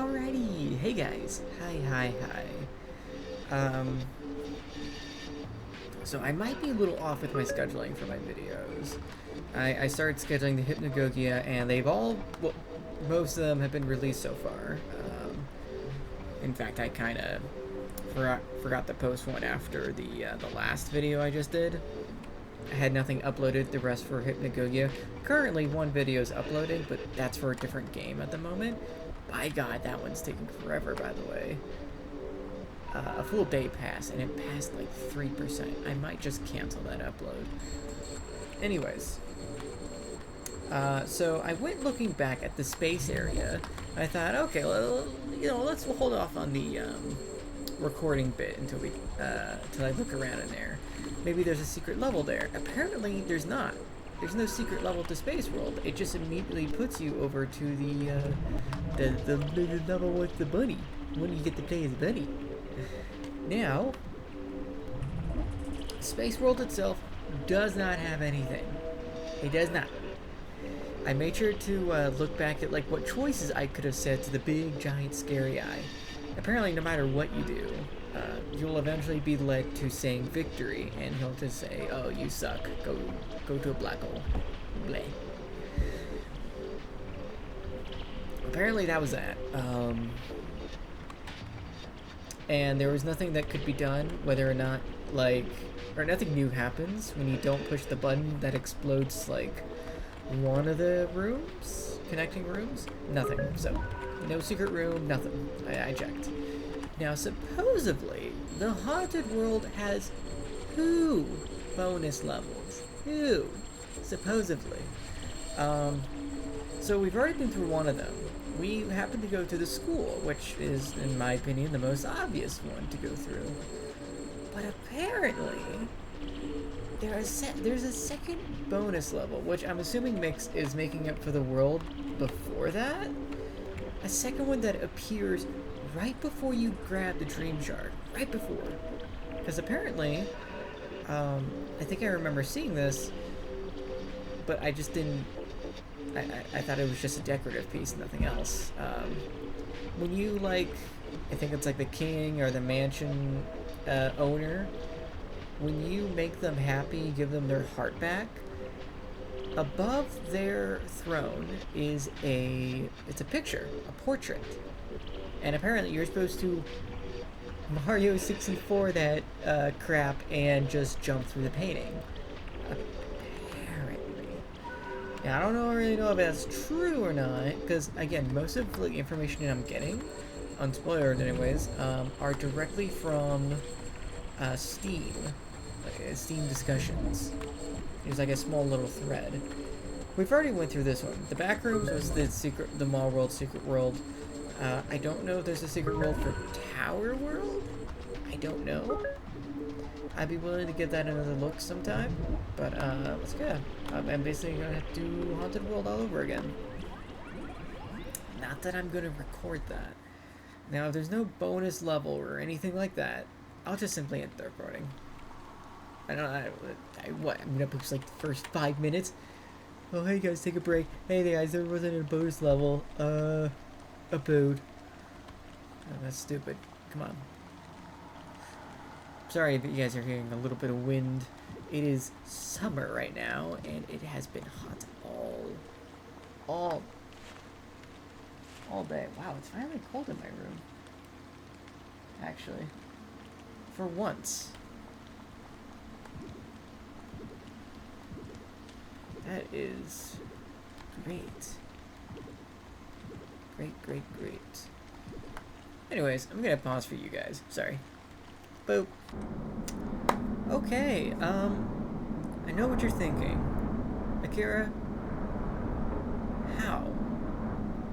Alrighty, hey guys, hi. So I might be a little off with my scheduling for my videos. I started scheduling the Hypnagogia, and well, most of them have been released so far. In fact, I kind of forgot to post one after the last video I just did. I had nothing uploaded, the rest for Hypnagogia. Currently, one video is uploaded, but that's for a different game at the moment. My god, that one's taking forever, by the way. A full day passed, and it passed like 3%. I might just cancel that upload. Anyways. So I went looking back at the space area. I thought, okay, well, let's hold off on the recording bit until I look around in there. Maybe there's a secret level there. Apparently, there's not. There's no secret level to Space World. It just immediately puts you over to the level with the bunny. When you get to play as bunny. Now, Space World itself does not have anything. It does not. I made sure to look back at like what choices I could have said to the big, giant, scary eye. Apparently, no matter what you do, you'll eventually be led to saying victory, and he'll just say, "Oh, you suck. Go to a black hole." Bleh. Apparently, that was that. And there was nothing that could be done, whether or not, or nothing new happens when you don't push the button that explodes, one of the rooms? Connecting rooms? Nothing. So, no secret room, nothing. I checked. Now, supposedly, the Haunted World has 2 bonus levels. 2. Supposedly. So we've already been through one of them. We happen to go to the school, which is, in my opinion, the most obvious one to go through. But apparently, there's a second bonus level, which I'm assuming is making up for the world before that. A second one that appears right before you grab the Dream Shard. Right before. Because apparently, I think I remember seeing this, but I just didn't... I thought it was just a decorative piece, nothing else. When you, I think it's like the king or the mansion owner, when you make them happy, give them their heart back, above their throne is it's a picture, a portrait. And apparently you're supposed to Mario 64 that crap and just jump through the painting. Now, I don't really know if that's true or not, because, again, most of the information that I'm getting, unspoiled anyways, are directly from Steam. Steam discussions. There's a small little thread. We've already went through this one. The back rooms was the Mall World, Secret World. I don't know if there's a Secret World for Tower World. I don't know. I'd be willing to give that another look sometime, but let's go. I'm basically gonna have to do Haunted World all over again. Not that I'm gonna record that. Now, if there's no bonus level or anything like that, I'll just simply end the recording. I'm gonna post the first 5 minutes. Oh, hey guys, take a break. Hey guys, there wasn't a bonus level. Abode. Oh, that's stupid. Come on. Sorry if you guys are hearing a little bit of wind. It is summer right now, and it has been hot all day. Wow, it's finally cold in my room. Actually, for once. That is great. Great. Anyways, I'm gonna pause for you guys. Sorry. Boop. Okay, I know what you're thinking. Akira, how?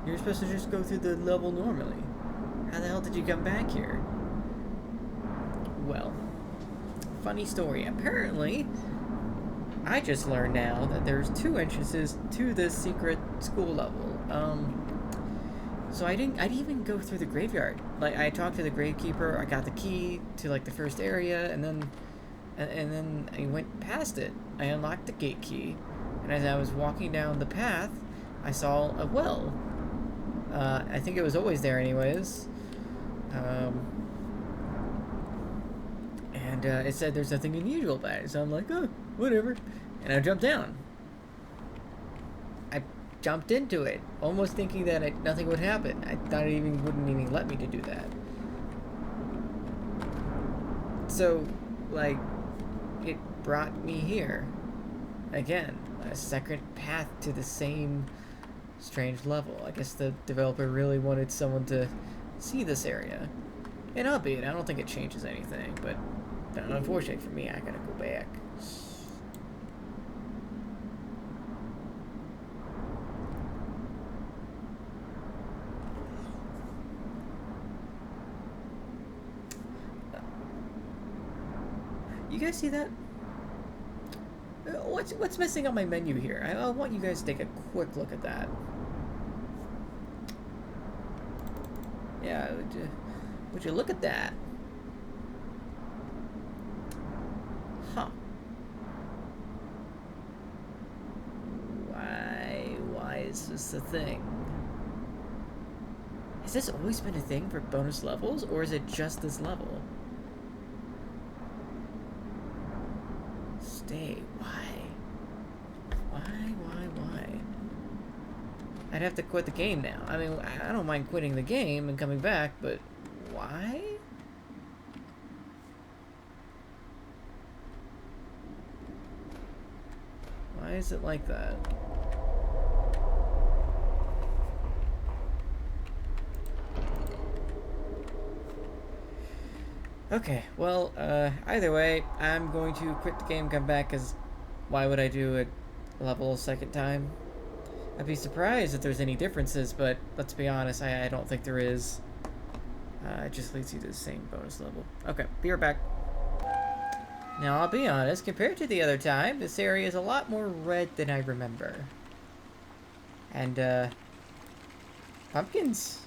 You're supposed to just go through the level normally. How the hell did you come back here? Well, funny story. Apparently, I just learned now that there's 2 entrances to this secret school level. So I didn't even go through the graveyard. I talked to the gravekeeper, I got the key to the first area, and then I went past it. I unlocked the gate key, and as I was walking down the path, I saw a well. not. I think it was always there anyways. And it said there's nothing unusual about it, so I'm like, oh, whatever. And I jumped down. I jumped into it, almost thinking that nothing would happen. I thought it wouldn't even let me to do that. So, like, it brought me here. Again, a second path to the same strange level. I guess the developer really wanted someone to see this area. And albeit, I don't think it changes anything, but unfortunately for me, I gotta go back. You guys see that? What's missing on my menu here? I want you guys to take a quick look at that. Yeah, would you look at that? Huh. Why is this a thing? Has this always been a thing for bonus levels, or is it just this level? Stay. Why? I'd have to quit the game now. I mean, I don't mind quitting the game and coming back, but why? Why is it like that? Okay, well, either way, I'm going to quit the game, come back, because why would I do a level a second time? I'd be surprised if there's any differences, but let's be honest, I don't think there is. It just leads you to the same bonus level. Okay, be right back. Now, I'll be honest, compared to the other time, this area is a lot more red than I remember. And, pumpkins.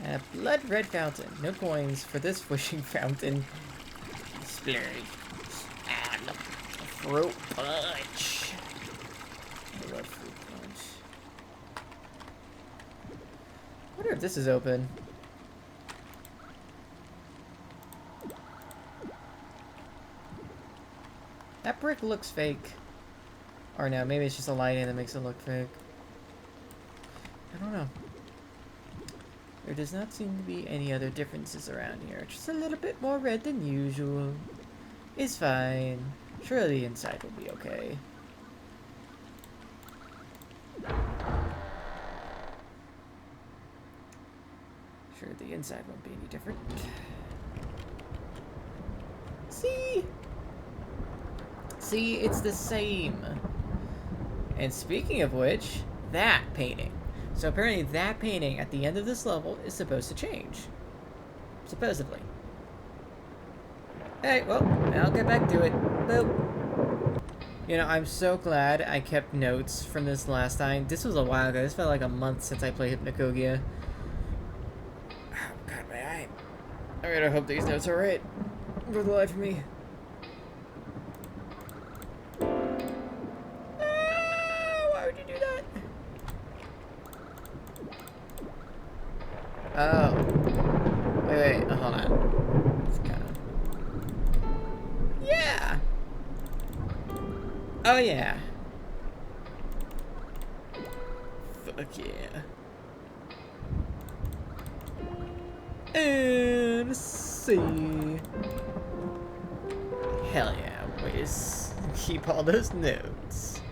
A blood red fountain. No coins for this wishing fountain. Splurge. And fruit punch. I love fruit punch. I wonder if this is open. That brick looks fake. Or no, maybe it's just a lighting that makes it look fake. I don't know. There does not seem to be any other differences around here. Just a little bit more red than usual. It's fine. Surely the inside will be okay. Sure, the inside won't be any different. See? See, it's the same. And speaking of which, that painting. So apparently that painting at the end of this level is supposed to change. Supposedly. Hey, well, I'll get back to it. Boop. You know, I'm so glad I kept notes from this last time. This was a while ago. This felt like a month since I played Hypnagogia. Oh, God, my eye. I really hope these notes are right. For the life of me. Why would you do that? Oh. Wait, hold on. It's kind of... Yeah! Oh, yeah. Fuck yeah. And see. Hell yeah, always keep all those notes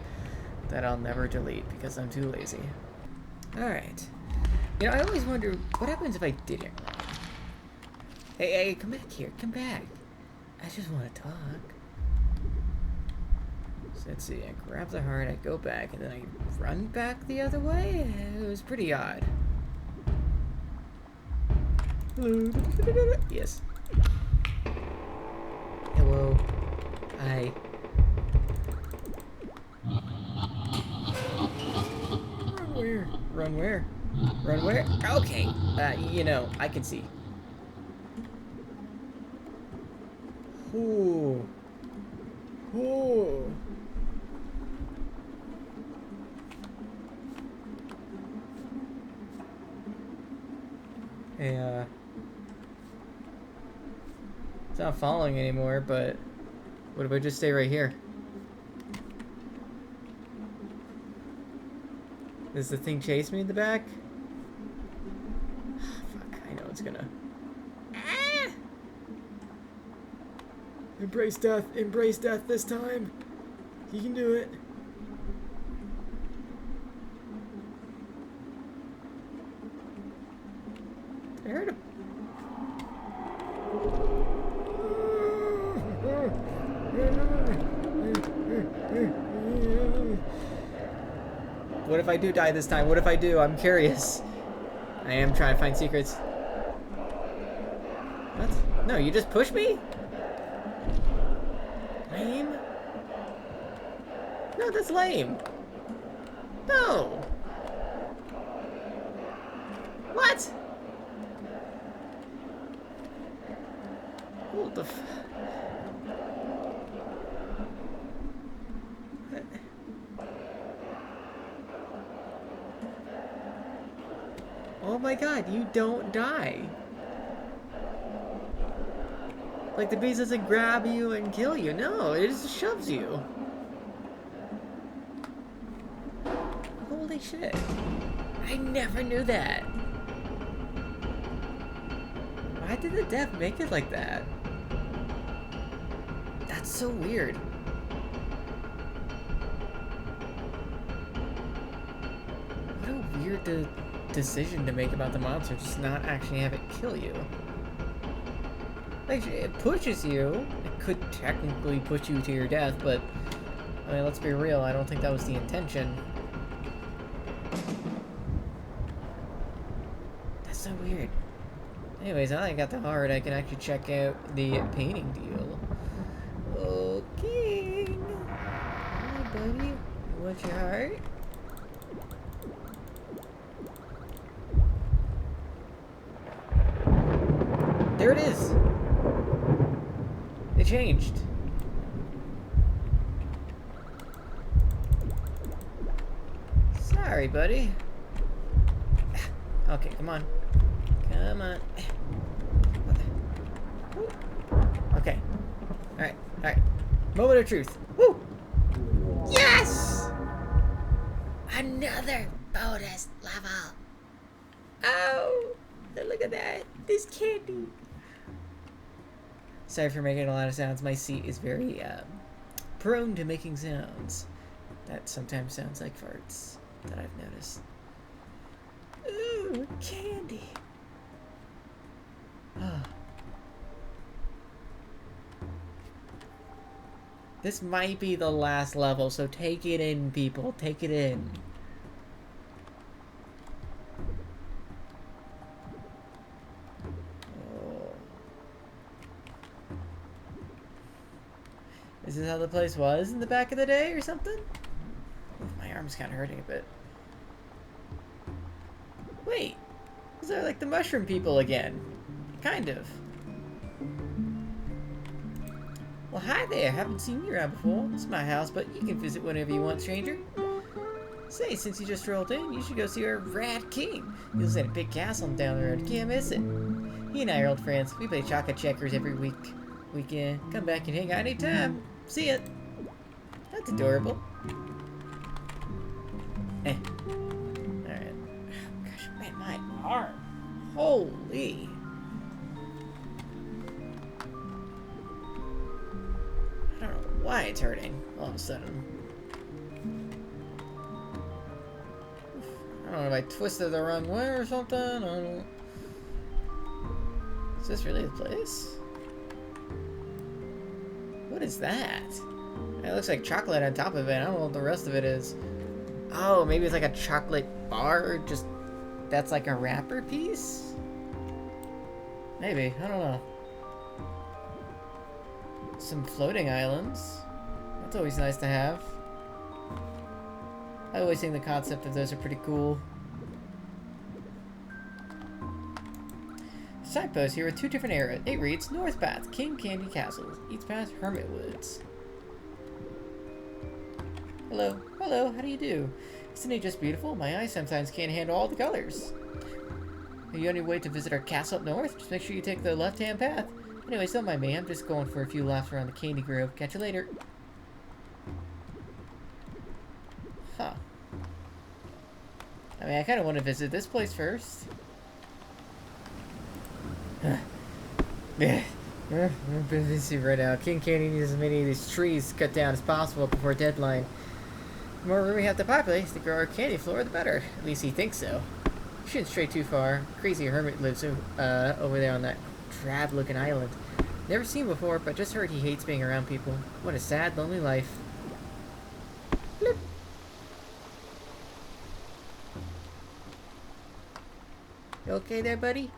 that I'll never delete because I'm too lazy. Alright. You know, I always wonder, what happens if I did it wrong? Hey, come back here, come back. I just want to talk. So let's see, I grab the heart, I go back, and then I run back the other way? It was pretty odd. Hello. Yes. Hello. Hi. Run where? Run where? Run where? Okay. You know, I can see. Ooh. Ooh. Yeah. It's not following anymore, but what if I just stay right here? Does the thing chase me in the back? Fuck, I know it's gonna. Ah! Embrace death this time. You can do it. I heard him. What if I do die this time? What if I do? I'm curious. I am trying to find secrets. What? No, you just pushed me? Lame? No, that's lame. No. What? What the f... Oh my god, you don't die. Like, the beast doesn't grab you and kill you. No, it just shoves you. Holy shit. I never knew that. Why did the dev make it like that? That's so weird. What a weird decision to make about the monster, just not actually have it kill you. Like, it pushes you. It could technically push you to your death, but I mean, let's be real, I don't think that was the intention. That's so weird. Anyways, now that I got the heart, I can actually check out the painting deal. Okay. Hi, buddy. You want your heart? There it is. It changed. Sorry, buddy. Okay, come on. Come on. Okay. Alright, alright. Moment of truth. Woo! Yes! Another bonus level. Oh! Look at that. This candy. Sorry for making a lot of sounds. My seat is very prone to making sounds. That sometimes sounds like farts that I've noticed. Ooh, candy. Oh. This might be the last level, so take it in, people. Take it in. Oh. Is this how the place was in the back of the day or something? Ooh, my arm's kind of hurting a bit. Wait, these are like the mushroom people again. Kind of. Well, hi there. Haven't seen you around before. It's my house, but you can visit whenever you want, stranger. Say, since you just rolled in, you should go see our Rat King. He lives at a big castle down the road. Can't miss it. He and I are old friends. We play chocolate checkers every weekend. Come back and hang out anytime. See ya. That's adorable. Alright. Gosh, man, my arm. Holy. I don't know why it's hurting all of a sudden. I don't know if I twisted the wrong way or something. I don't know. Is this really the place? What is that? It looks like chocolate on top of it. I don't know what the rest of it is. Oh, maybe it's like a chocolate bar. Just that's like a wrapper piece? Maybe. I don't know. Some floating islands. That's always nice to have. I always think the concept of those are pretty cool. Signpost here with 2 different arrows. It reads North Path, King Candy Castle. East Path, Hermit Woods. Hello. Hello, how do you do? Isn't it just beautiful? My eyes sometimes can't handle all the colors. Are you on your way to visit our castle up north? Just make sure you take the left-hand path. Anyways, don't mind me. I'm just going for a few laps around the Candy Grove. Catch you later. Huh. I mean, I kind of want to visit this place first. I'm busy right now. King Candy needs as many of these trees cut down as possible before deadline. The more room we have to populate to grow our candy floor, the better. At least he thinks so. You shouldn't stray too far. Crazy hermit lives over there on that drab-looking island. Never seen before, but just heard he hates being around people. What a sad, lonely life. Bloop. You okay there, buddy?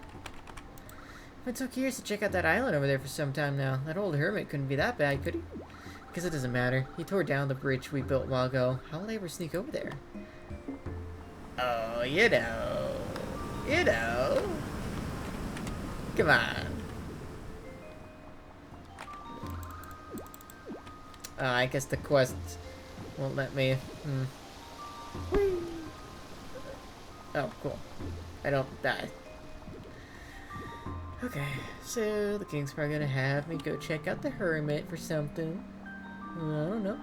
I've been so curious to check out that island over there for some time now. That old hermit couldn't be that bad, could he? Guess it doesn't matter. He tore down the bridge we built a while ago. How will I ever sneak over there? Oh, you know. You know. Come on. I guess the quest won't let me. Whee. Oh, cool. I don't die. Okay, so the king's probably gonna have me go check out the hermit for something. I don't know.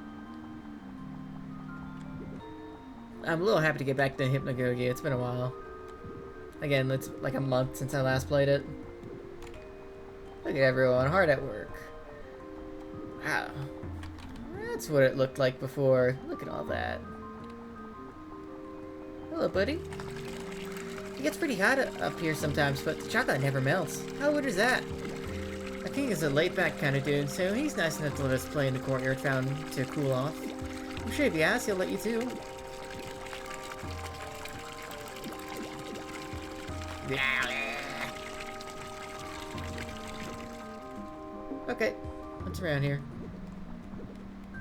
I'm a little happy to get back to Hypnagogia. It's been a while. Again, it's like a month since I last played it. Look at everyone, hard at work. Wow. That's what it looked like before. Look at all that. Hello, buddy. It gets pretty hot up here sometimes, but the chocolate never melts. How weird is that? Our king is a laid-back kind of dude, so he's nice enough to let us play in the courtyard fountain to cool off. I'm sure if you ask, he'll let you too. Okay, what's around here?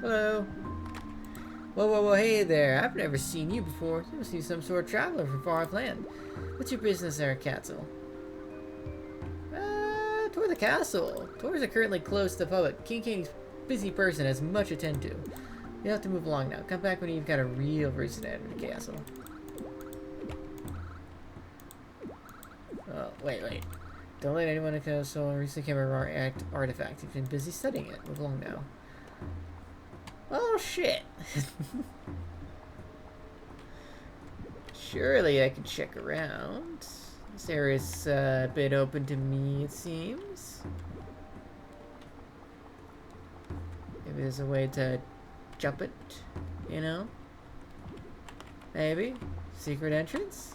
Hello. Whoa, whoa, whoa, hey there. I've never seen you before. You must be some sort of traveler from far off land. What's your business there, Castle? Tour the castle. Tours are currently closed to the public. King King's busy person has much to attend to. You'll have to move along now. Come back when you've got a real reason to enter the castle. Oh, wait. Don't let anyone in the castle recently came a artifact. You've been busy studying it. Move along now. Oh, shit. Surely I can check around. This area's a bit open to me, it seems. Maybe there's a way to jump it, you know? Maybe? Secret entrance?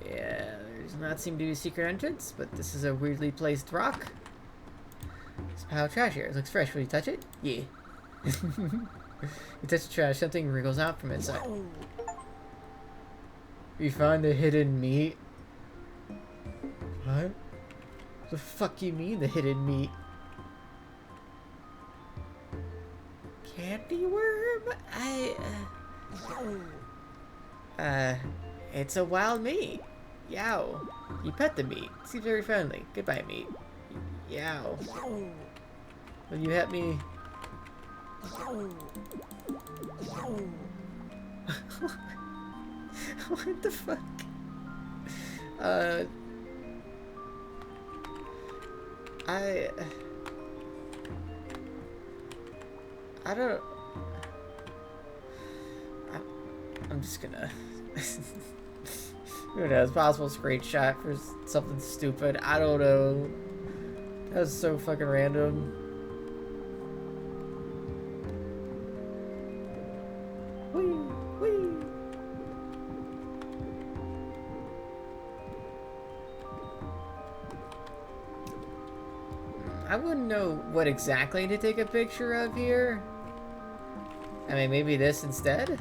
Yeah, there's not seem to be a secret entrance, but this is a weirdly placed rock. There's a pile of trash here. It looks fresh. Will you touch it? Yeah. You touch the trash, something wriggles out from inside. You found the hidden meat? What? The fuck you mean, the hidden meat? Candy worm? It's a wild meat. Yow. You pet the meat. Seems very friendly. Goodbye, meat. Yow. Will you help me? What the fuck? I don't. I'm just gonna. Who knows? Possible screenshot for something stupid. I don't know. That was so fucking random. I wouldn't know what exactly to take a picture of here. I mean, maybe this instead?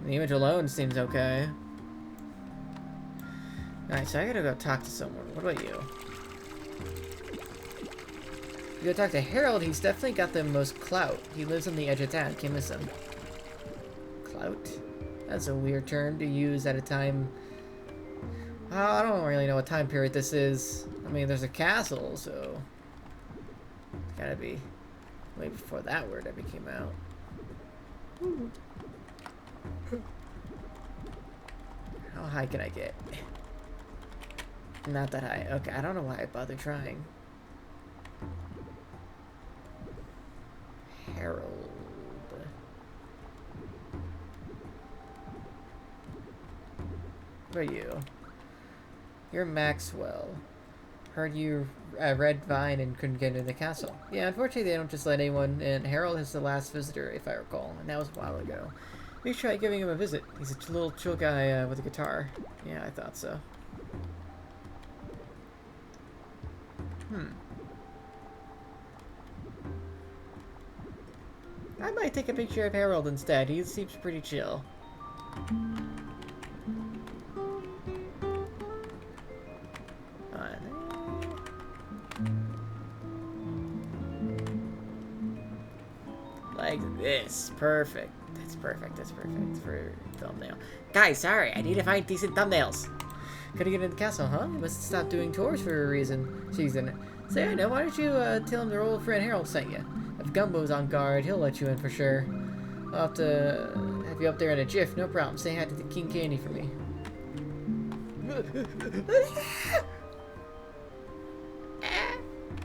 The image alone seems okay. Alright, so I gotta go talk to someone. What about you? You go talk to Harold, he's definitely got the most clout. He lives on the edge of town. Can't miss him. Clout? That's a weird term to use at a time. I don't really know what time period this is. I mean, there's a castle, so it's gotta be way before that word ever came out. high can I get? Not that high. Okay, I don't know why I bothered trying. Harold. What are you? You're Maxwell. Heard you read Vine and couldn't get into the castle. Yeah, unfortunately they don't just let anyone in. Harold is the last visitor, if I recall, and that was a while ago. Maybe try giving him a visit. He's a little chill guy with a guitar. Yeah, I thought so. I might take a picture of Harold instead. He seems pretty chill. Like this. Perfect. That's perfect. That's perfect for thumbnail. Guys, sorry. I need to find decent thumbnails. Gotta get into the castle, huh? You must stop doing tours for a reason. Season. Say, I know. Why don't you tell him their old friend Harold sent you? If Gumbo's on guard, he'll let you in for sure. I'll have to have you up there in a jiff. No problem. Say hi to the King Candy for me.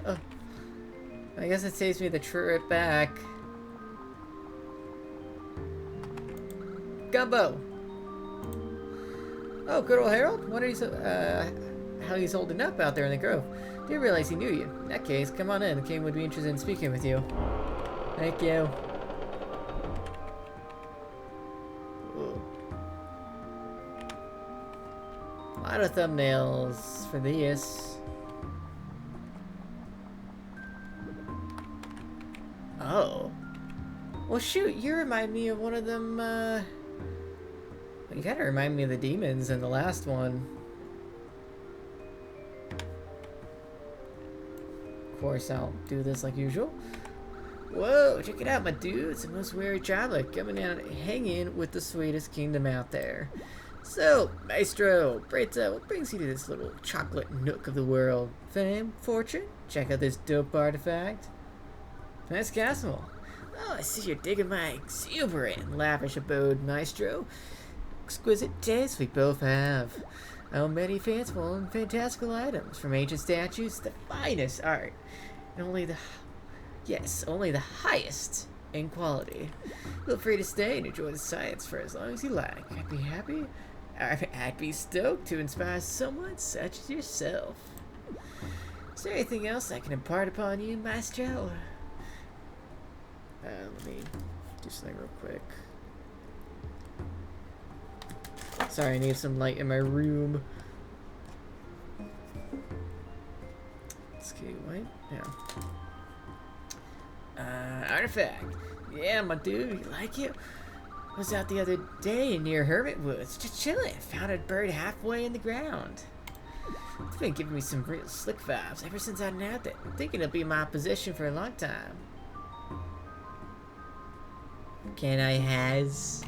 Oh. I guess it saves me the trip back. Gumbo! Oh, good old Harold? What are you how he's holding up out there in the grove? Didn't realize he knew you. In that case, come on in. The king would be interested in speaking with you. Thank you. Ooh. A lot of thumbnails for this. Oh. Well, shoot, you remind me of one of them, you kind of remind me of the demons in the last one. Of course, I'll do this like usual. Whoa, check it out, my dude. It's the most weary traveler coming down and hanging with the sweetest kingdom out there. So, Maestro, Brita, what brings you to this little chocolate nook of the world? Fame? Fortune? Check out this dope artifact. Nice castle. Oh, I see you're digging my exuberant and lavish abode, Maestro. Exquisite taste we both have. I own many fanciful and fantastical items, from ancient statues to the finest art. And only the highest in quality. Feel free to stay and enjoy the sights for as long as you like. I'd be stoked to inspire someone such as yourself. Is there anything else I can impart upon you, Maestro? Let me do something real quick. Sorry, I need some light in my room. Okay, wait. Yeah. Artifact. Yeah, my dude, you like it? Was out the other day near Hermit Woods, just chilling. Found a bird halfway in the ground. It's been giving me some real slick vibes ever since I nabbed it. I'm thinking it'll be my position for a long time. Can I has?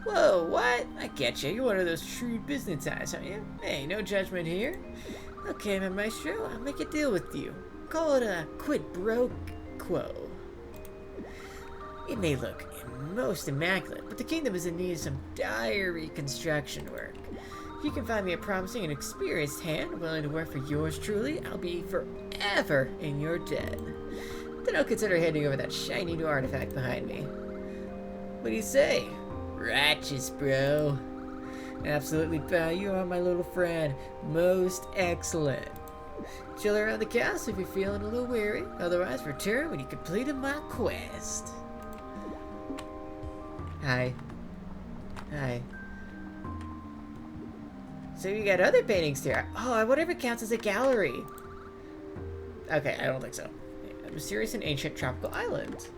Whoa, what? I get you. You're one of those shrewd business eyes, aren't you? Hey, no judgment here. Okay, my maestro, I'll make a deal with you. Call it a quid pro quo. It may look most immaculate, but the kingdom is in need of some dire reconstruction work. If you can find me a promising and experienced hand willing to work for yours truly, I'll be forever in your debt. Then I'll consider handing over that shiny new artifact behind me. What do you say? Righteous, bro. Absolutely, pal. You are my little friend. Most excellent. Chill around the castle if you're feeling a little weary. Otherwise, return when you completed my quest. Hi. Hi. So you got other paintings here. Oh, I wonder if it counts as a gallery. Okay, I don't think so. A mysterious and ancient tropical island.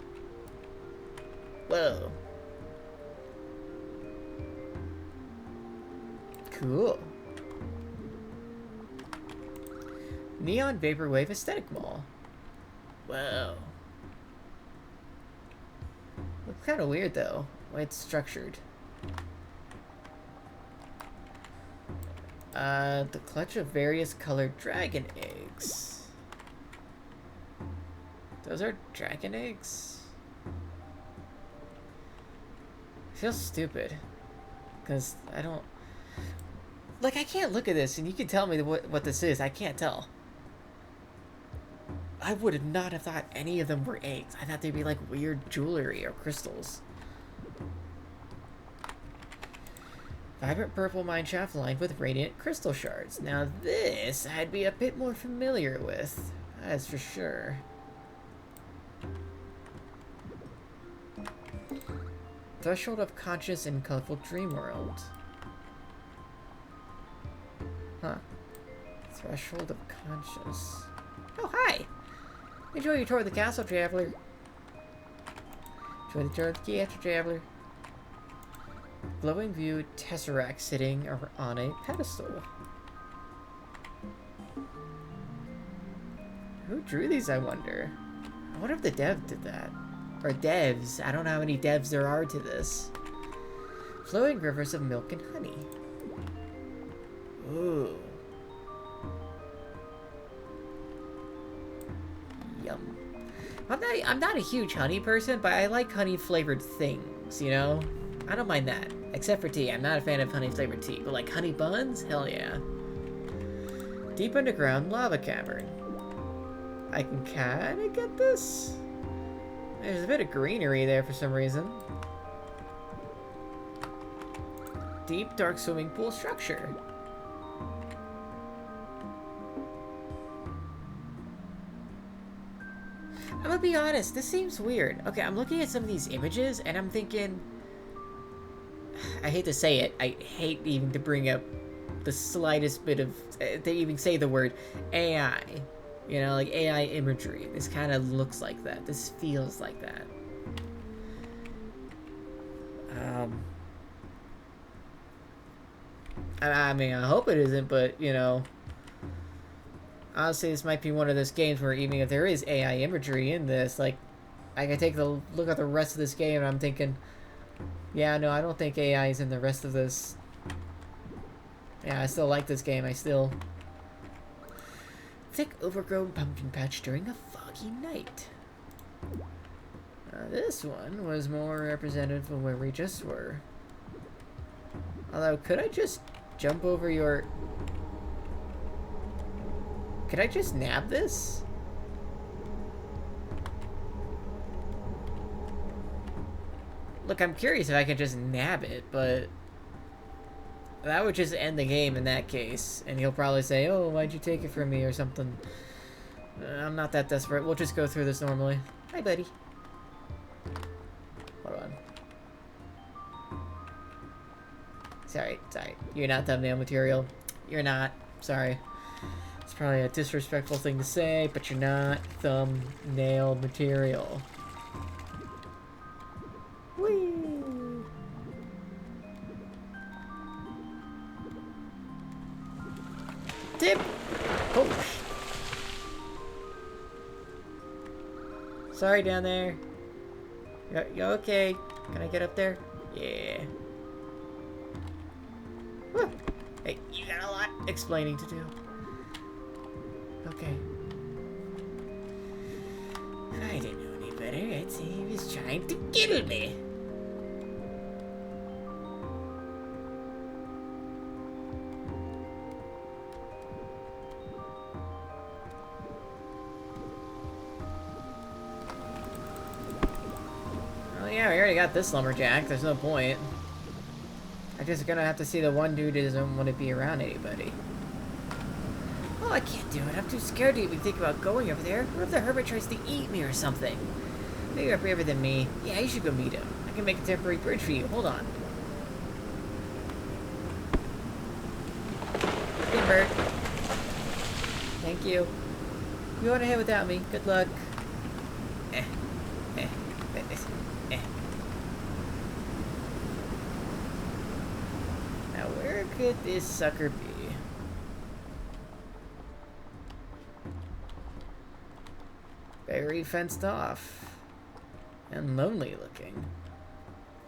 Whoa. Cool. Neon Vaporwave Aesthetic Mall. Whoa. Looks kind of weird though, the way it's structured. The clutch of various colored dragon eggs. Those are dragon eggs? I feel stupid. Because I don't... Like, I can't look at this and you can tell me what this is. I can't tell. I would not have thought any of them were eggs. I thought they'd be like weird jewelry or crystals. Vibrant purple mine shaft lined with radiant crystal shards. Now this I'd be a bit more familiar with. That's for sure. Threshold of conscious in colorful dream world. Huh. Threshold of conscious. Oh, hi! Enjoy your tour of the castle, traveler. Enjoy the tour of the castle, traveler. Glowing view tesseract sitting on a pedestal. Who drew these, I wonder? I wonder if the dev did that. Or devs. I don't know how many devs there are to this. Flowing rivers of milk and honey. Ooh. Yum. I'm not a huge honey person, but I like honey flavored things, you know? I don't mind that. Except for tea. I'm not a fan of honey flavored tea. But like honey buns? Hell yeah. Deep underground lava cavern. I can kinda get this. There's a bit of greenery there for some reason. Deep, dark swimming pool structure. I'm gonna be honest, this seems weird. Okay, I'm looking at some of these images and I'm thinking... I hate to say it, I hate even to bring up the slightest bit of... to even say the word AI. You know, like AI imagery. This kind of looks like that. This feels like that. I mean, I hope it isn't, but, you know... Honestly, this might be one of those games where even if there is AI imagery in this, like... I can take the look at the rest of this game and I'm thinking... Yeah, no, I don't think AI is in the rest of this. Yeah, I still like this game. I still... Thick, overgrown pumpkin patch during a foggy night. This one was more representative of where we just were. Although, could I just jump over your... Could I just nab this? Look, I'm curious if I could just nab it, but... That would just end the game in that case. And he'll probably say, oh, why'd you take it from me or something. I'm not that desperate. We'll just go through this normally. Hi, buddy. Hold on. Sorry. You're not thumbnail material. You're not. Sorry. It's probably a disrespectful thing to say, but you're not thumbnail material. Whee! Tip! Oh! Sorry down there. You okay? Can I get up there? Yeah. Woo. Hey, you got a lot explaining to do. Okay. I didn't know any better. I'd say he was trying to kill me. Yeah, we already got this lumberjack. There's no point. I'm just gonna have to see the one dude who doesn't want to be around anybody. Oh, I can't do it. I'm too scared to even think about going over there. What if the hermit tries to eat me or something? Maybe you're braver than me. Yeah, you should go meet him. I can make a temporary bridge for you. Hold on. Hey, bird. Thank you. You want to head without me. Good luck. Now, where could this sucker be? Very fenced off. And lonely looking.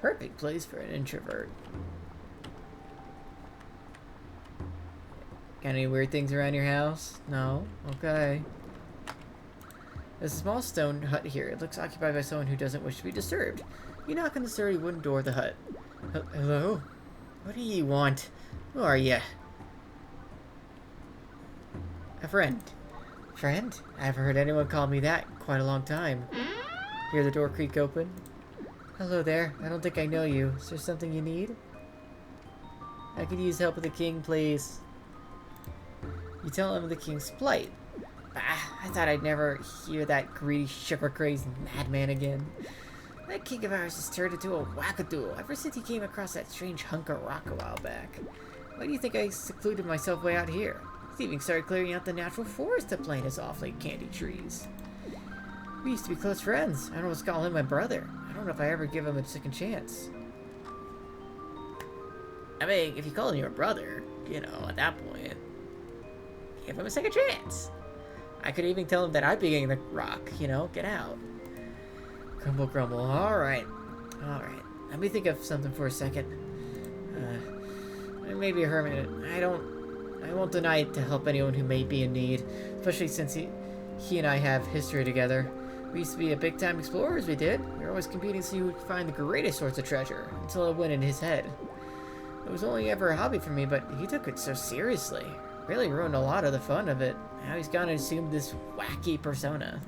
Perfect place for an introvert. Got any weird things around your house? No? Okay. There's a small stone hut here. It looks occupied by someone who doesn't wish to be disturbed. You knock on the sturdy wooden door of the hut. Hello? What do you want? Who are you? A friend. Friend? I haven't heard anyone call me that in quite a long time. Hear the door creak open. Hello there. I don't think I know you. Is there something you need? I could use help with the king, please. You tell him of the king's plight. I thought I'd never hear that greedy, sugar-crazed madman again. That king of ours has turned into a wackadoodle ever since he came across that strange hunk of rock a while back. Why do you think I secluded myself way out here? He's even started clearing out the natural forest to plant his awfully candy trees. We used to be close friends. I almost call him my brother. I don't know if I ever give him a second chance. I mean, if you call him your brother, you know, at that point, give him a second chance. I could even tell him that I'd be getting the rock, you know, get out. Grumble, grumble. Alright. Alright. Let me think of something for a second. Maybe a hermit. I won't deny it to help anyone who may be in need. Especially since he and I have history together. We used to be a big-time explorers, we did. We were always competing to see who could find the greatest source of treasure, until it went in his head. It was only ever a hobby for me, but he took it so seriously. Really ruined a lot of the fun of it. Now he's gone and assumed this wacky persona.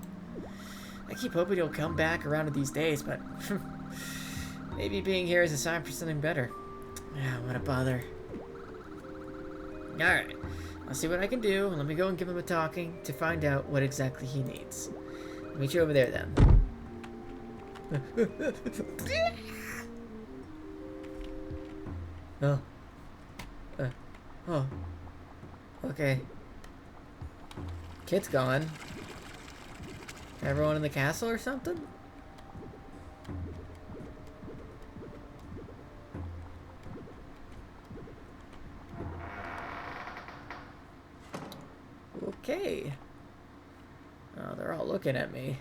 I keep hoping he'll come back around these days, but maybe being here is a sign for something better. Ah, what a bother. Alright, I'll see what I can do. Let me go and give him a talking to find out what exactly he needs. I'll meet you over there then. Oh. Oh. Okay. Kid's gone. Everyone in the castle or something? Okay. Oh, they're all looking at me.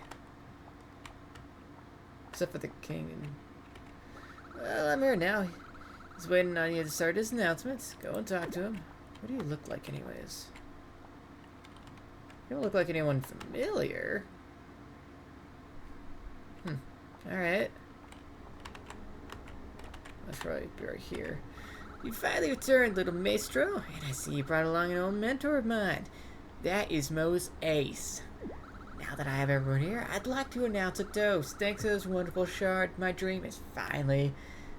Except for the king. Well, I'm here now. He's waiting on you to start his announcements. Go and talk to him. What do you look like anyways? You don't look like anyone familiar. Alright. Let's probably be right here. You finally returned, little maestro, and I see you brought along an old mentor of mine. That is Mo's Ace. Now that I have everyone here, I'd like to announce a toast. Thanks to this wonderful shard, my dream is finally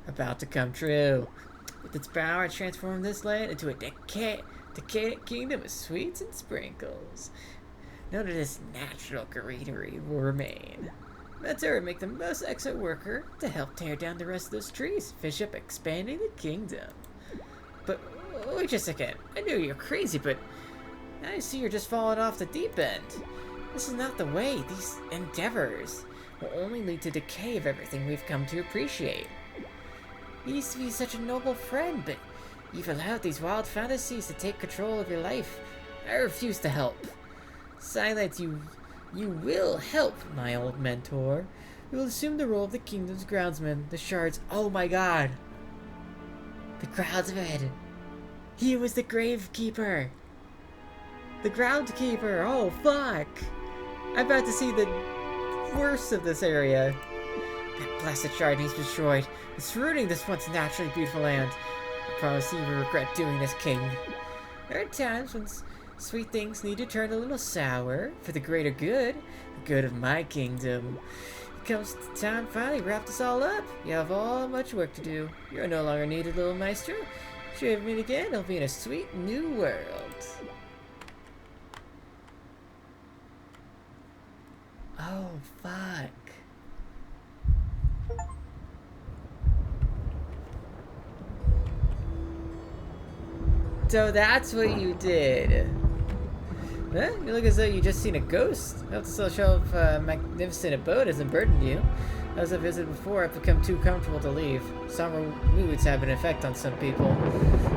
about to come true. With its power, I transformed this land into a decadent kingdom of sweets and sprinkles. None of this natural greenery will remain. Mentor would make the most excellent worker to help tear down the rest of those trees, finish up expanding the kingdom. But wait just a second. I know you're crazy, but now I see you're just falling off the deep end. This is not the way. These endeavors will only lead to decay of everything we've come to appreciate. You used to be such a noble friend, but you've allowed these wild fantasies to take control of your life. I refuse to help. Silence, you will help, my old mentor. You will assume the role of the kingdom's groundsman, the shards. Oh my god! The groundsman! He was the gravekeeper! The groundkeeper! Oh fuck! I'm about to see the worst of this area. That blessed shard needs destroyed. It's ruining this once naturally beautiful land. I promise you will regret doing this, king. There are times when sweet things need to turn a little sour for the greater good, the good of my kingdom. It comes time to finally wrap this all up. You have all much work to do. You're no longer needed, little maestro. Should we ever meet again, it'll be in a sweet new world. Oh, fuck. So that's what you did. Huh? You look as though you just seen a ghost. Hope this little show of magnificent abode hasn't burdened you. As I've visited before, I've become too comfortable to leave. Summer moods have an effect on some people.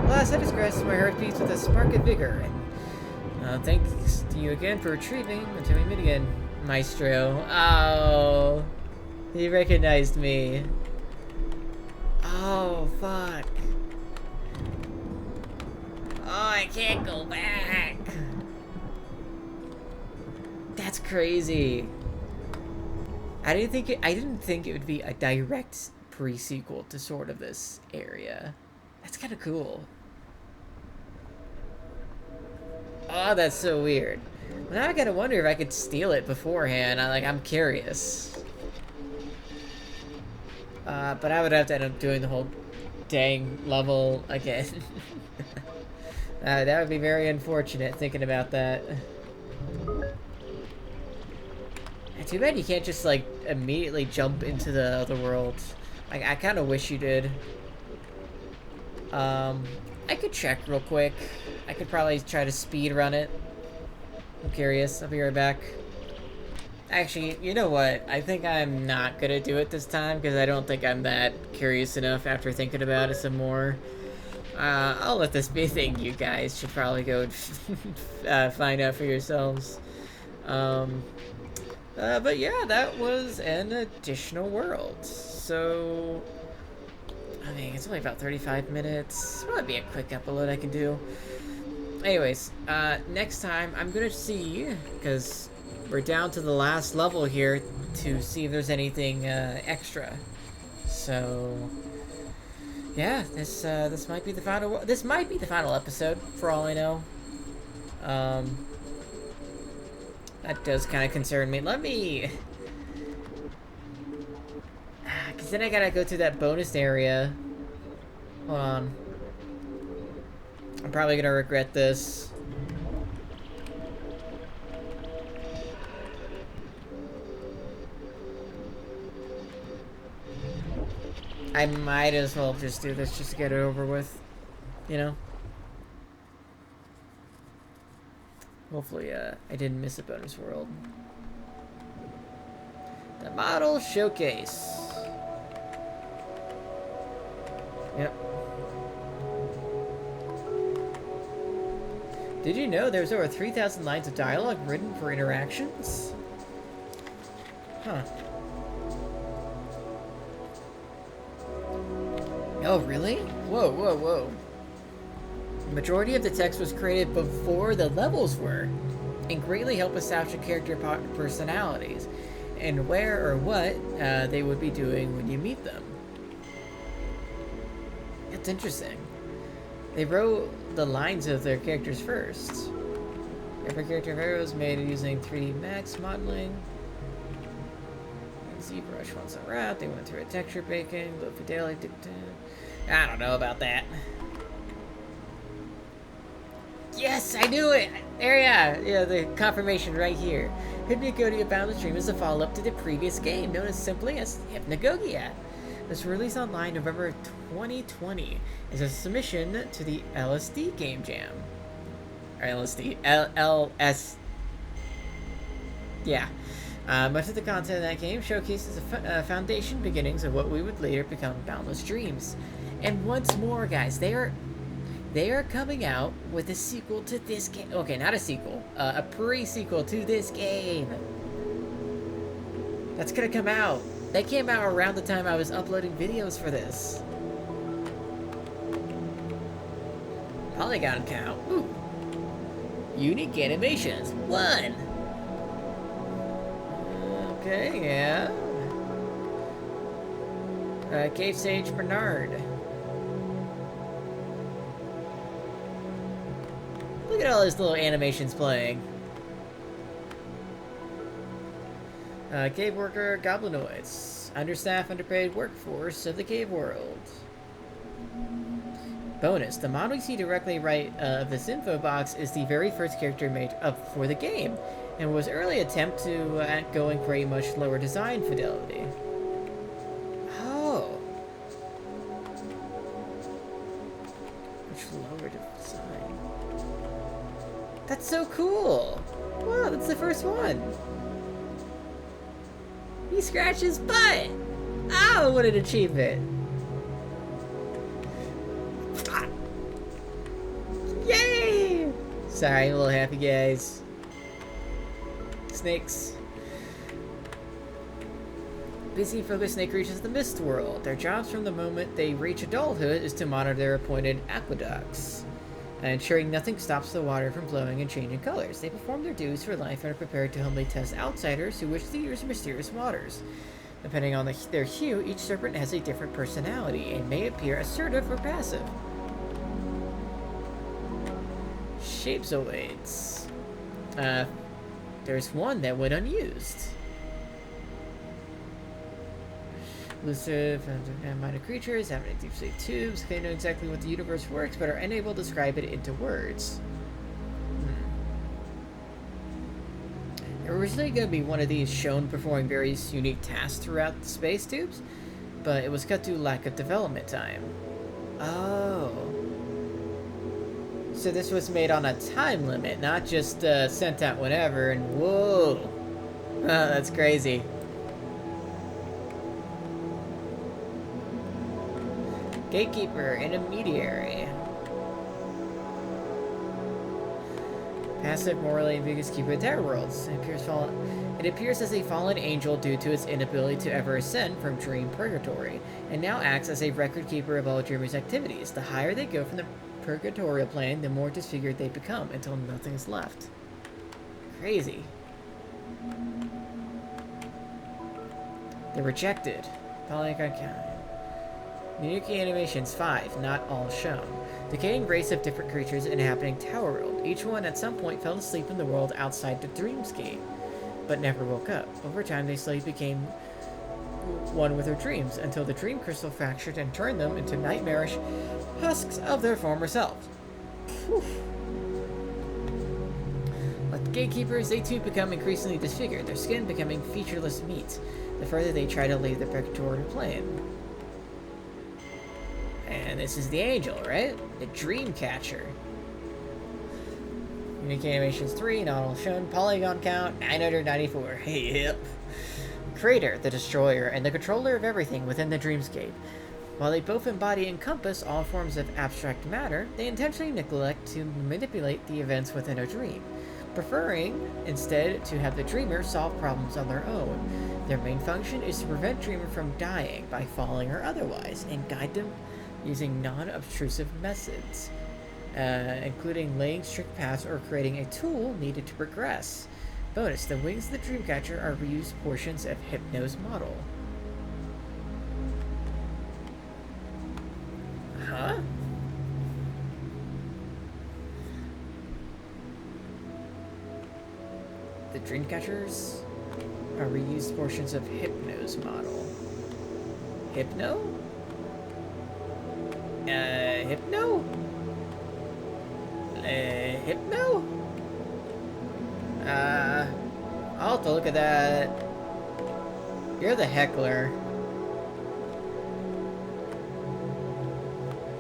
Alas, I just grasped my heart beats with a spark of vigor. And thanks to you again for retrieving until we meet again, Maestro. Oh, he recognized me. Oh, fuck. Oh, I can't go back. That's crazy. I didn't think it would be a direct pre-sequel to sort of this area. That's kind of cool. Oh, that's so weird. Now I gotta wonder if I could steal it beforehand. I'm curious. But I would have to end up doing the whole dang level again. That would be very unfortunate thinking about that. Too bad you can't just, like, immediately jump into the other world. I kind of wish you did. I could check real quick. I could probably try to speed run it. I'm curious. I'll be right back. Actually, you know what? I think I'm not gonna do it this time because I don't think I'm that curious enough after thinking about it some more. I'll let this be a thing you guys should probably go find out for yourselves. But yeah, that was an additional world. So, I mean, it's only about 35 minutes. Probably be a quick upload I can do. Anyways, next time I'm gonna see, because we're down to the last level here, to see if there's anything extra. So, yeah, this might be the final. This might be the final episode, for all I know. That does kind of concern me. Let me, because then I gotta go through that bonus area. Hold on. I'm probably gonna regret this. I might as well just do this just to get it over with, you know? Hopefully, I didn't miss a bonus world. The model showcase. Yep. Did you know there's over 3,000 lines of dialogue written for interactions? Huh. Oh, really? Whoa, whoa, whoa. The majority of the text was created before the levels were, and greatly helped establish character personalities, and where or what they would be doing when you meet them. That's interesting. They wrote the lines of their characters first. Every character was made using 3D Max modeling. ZBrush once a route, they went through a texture baking, low fidelity. I don't know about that. Yes, I knew it! There, yeah, the confirmation right here. Hypnagogia Boundless Dream is a follow-up to the previous game, known as simply as Hypnagogia. This was released online November 2020 as a submission to the LSD Game Jam. Or LSD. LS. Yeah. Much of the content of that game showcases the foundation beginnings of what we would later become Boundless Dreams. And once more, guys, they are coming out with a sequel to this game. Okay, not a sequel. A pre-sequel to this game. That's gonna come out. That came out around the time I was uploading videos for this. Polygon count. Ooh. Unique animations. 1. Okay, yeah. Cave Sage Bernard. Look at all these little animations playing. Cave Worker Goblinoids. Understaffed, underpaid workforce of the cave world. Bonus. The model you see directly right of this info box is the very first character made up for the game, and was early attempt to at going for a much lower design fidelity. Oh. Much lower design. That's so cool! Wow, that's the first one! He scratched his butt! Oh, what an achievement! Ah. Yay! Sorry, I'm a little happy, guys. Snakes. Busy, focused snake reaches the mist world. Their jobs from the moment they reach adulthood is to monitor their appointed aqueducts, ensuring nothing stops the water from flowing and changing colors. They perform their duties for life and are prepared to humbly test outsiders who wish to use mysterious waters. Depending on their hue, each serpent has a different personality and may appear assertive or passive. shapes awaits. There's one that went unused. Elusive and minded creatures having deep sleep tubes. They know exactly what the universe works, but are unable to describe it into words. Originally going to be one of these shown performing various unique tasks throughout the space tubes, but it was cut due to lack of development time. Oh. So this was made on a time limit, not just sent out whenever, and whoa. Oh, that's crazy. Gatekeeper, intermediary. Passive, morally ambiguous keeper of terror worlds. It appears as a fallen angel due to its inability to ever ascend from dream purgatory, and now acts as a record keeper of all dreamers' activities. The higher they go from the purgatorial plane, the more disfigured they become, until nothing is left. Crazy. The Rejected. Polygon County. Unique animations 5, not all shown. Decaying race of different creatures inhabiting Tower World. Each one at some point fell asleep in the world outside the dreamscape, but never woke up. Over time, they slowly became one with their dreams, until the dream crystal fractured and turned them into nightmarish husks of their former selves. Whew. Like the gatekeepers, they too become increasingly disfigured, their skin becoming featureless meat, the further they try to leave the purgatorial plane. And this is the angel, right? The dream catcher. Unique animations 3, not all shown. Polygon count 994. Yep. Crater, the destroyer, and the controller of everything within the dreamscape. While they both embody and encompass all forms of abstract matter, they intentionally neglect to manipulate the events within a dream, preferring instead to have the dreamer solve problems on their own. Their main function is to prevent dreamer from dying by falling or otherwise, and guide them using non-obtrusive methods, including laying strict paths or creating a tool needed to progress. Bonus, the wings of the Dreamcatcher are reused portions of Hypno's model. Huh? The Dreamcatchers are reused portions of Hypno's model. Hypno? Hypno? Hypno? I'll have to look at that. You're the heckler.